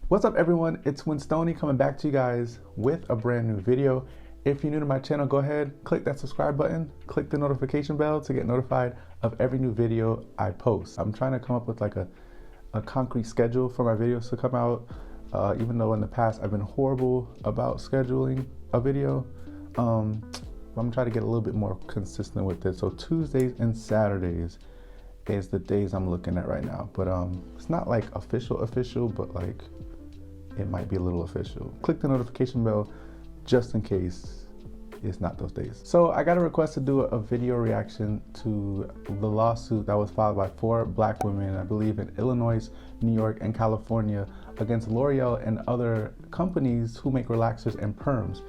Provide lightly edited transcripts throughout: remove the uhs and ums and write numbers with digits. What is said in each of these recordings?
What's up everyone, it's Winstonee coming back to you guys with a brand new video. If you're new to my channel, go ahead, click that subscribe button, click the notification bell to get notified of every new video I post. I'm trying to come up with like a concrete schedule for my videos to come out, even though in the past I've been horrible about scheduling a video. I'm trying to get a little bit more consistent with it. So Tuesdays and Saturdays is the days I'm looking at right now, but it's not like official, but like it might be a little official. Click the notification bell just in case it's not those days. So I got a request to do a video reaction to the lawsuit that was filed by 4 black women, I believe in Illinois, New York, and California, against L'Oreal and other companies who make relaxers and perms.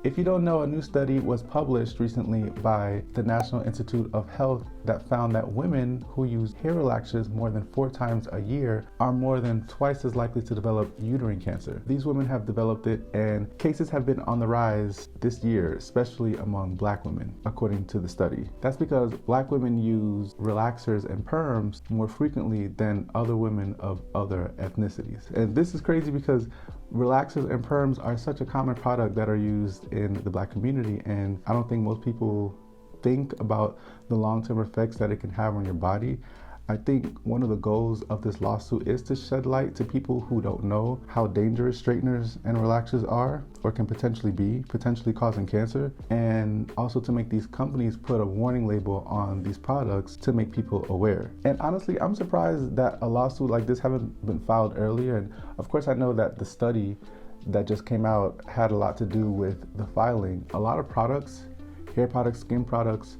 If you don't know, a new study was published recently by the National Institute of Health that found that women who use hair relaxers more than 4 times a year are more than twice as likely to develop uterine cancer. These women have developed it, and cases have been on the rise this year, especially among black women, according to the study. That's because black women use relaxers and perms more frequently than other women of other ethnicities. And this is crazy because relaxers and perms are such a common product that are used in the black community, and I don't think most people think about the long-term effects that it can have on your body. I think one of the goals of this lawsuit is to shed light to people who don't know how dangerous straighteners and relaxers are, or can potentially be, potentially causing cancer, and also to make these companies put a warning label on these products to make people aware. And honestly, I'm surprised that a lawsuit like this haven't been filed earlier. And of course, I know that the study that just came out had a lot to do with the filing. A lot of products, hair products, skin products,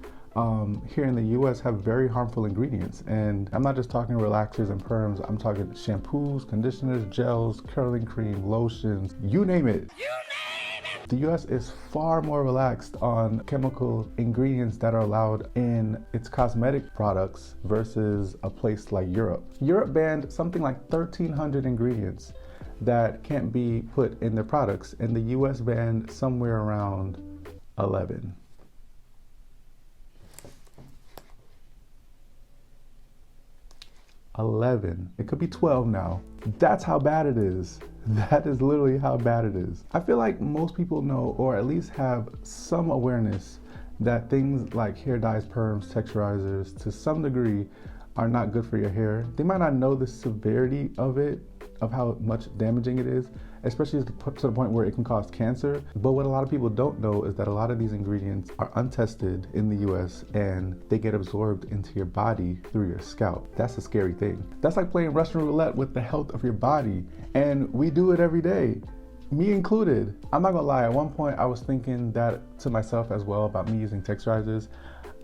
here in the US have very harmful ingredients. And I'm not just talking relaxers and perms, I'm talking shampoos, conditioners, gels, curling cream, lotions, you name it. The US is far more relaxed on chemical ingredients that are allowed in its cosmetic products versus a place like Europe. Europe banned something like 1,300 ingredients that can't be put in their products, and the US banned somewhere around 11. It could be 12 now. That's how bad it is. That is literally how bad it is. I feel like most people know, or at least have some awareness, that things like hair dyes, perms, texturizers, to some degree, are not good for your hair. They might not know the severity of it, of how much damaging it is, especially to the point where it can cause cancer. But what a lot of people don't know is that a lot of these ingredients are untested in the US and they get absorbed into your body through your scalp. That's a scary thing. That's like playing Russian roulette with the health of your body. And we do it every day, me included. I'm not gonna lie, at one point I was thinking that to myself as well about me using texturizers.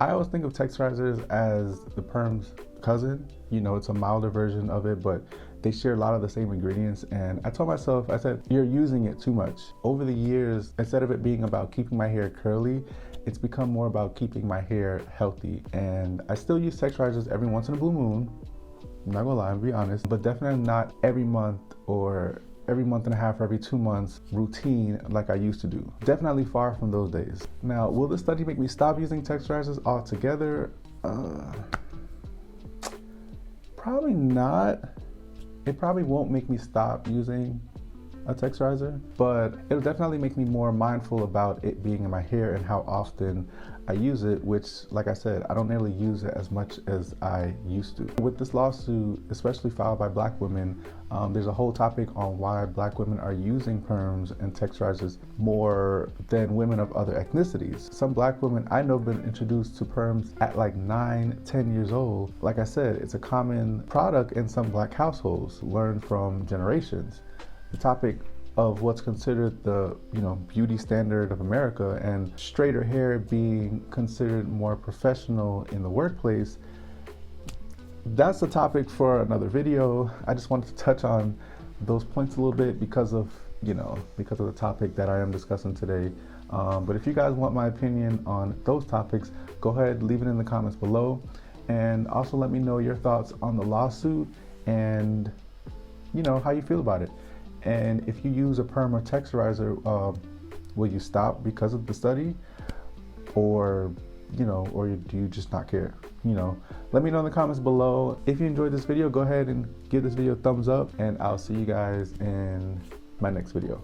I always think of texturizers as the perm's cousin. You know, it's a milder version of it, but they share a lot of the same ingredients. And I told myself, I said, you're using it too much. Over the years, instead of it being about keeping my hair curly, it's become more about keeping my hair healthy. And I still use texturizers every once in a blue moon. I'm not gonna lie, I'll be honest, but definitely not every month or every month and a half or every 2 months routine like I used to do. Definitely far from those days. Now, will this study make me stop using texturizers altogether? Probably not. It probably won't make me stop using a texturizer, but it'll definitely make me more mindful about it being in my hair and how often I use it, which, like I said, I don't nearly use it as much as I used to. With this lawsuit, especially filed by black women, there's a whole topic on why black women are using perms and texturizers more than women of other ethnicities. Some black women I know have been introduced to perms at like 9, 10 years old. Like I said, it's a common product in some black households, learned from generations. The topic of what's considered the beauty standard of America and straighter hair being considered more professional in the workplace, that's a topic for another video. I just wanted to touch on those points a little bit because of the topic that I am discussing today. But if you guys want my opinion on those topics, go ahead, leave it in the comments below, and also let me know your thoughts on the lawsuit and how you feel about it. And if you use a perm or texturizer, will you stop because of the study? Or you know, or do you just not care? You know, let me know in the comments below. If you enjoyed this video, go ahead and give this video a thumbs up, and I'll see you guys in my next video.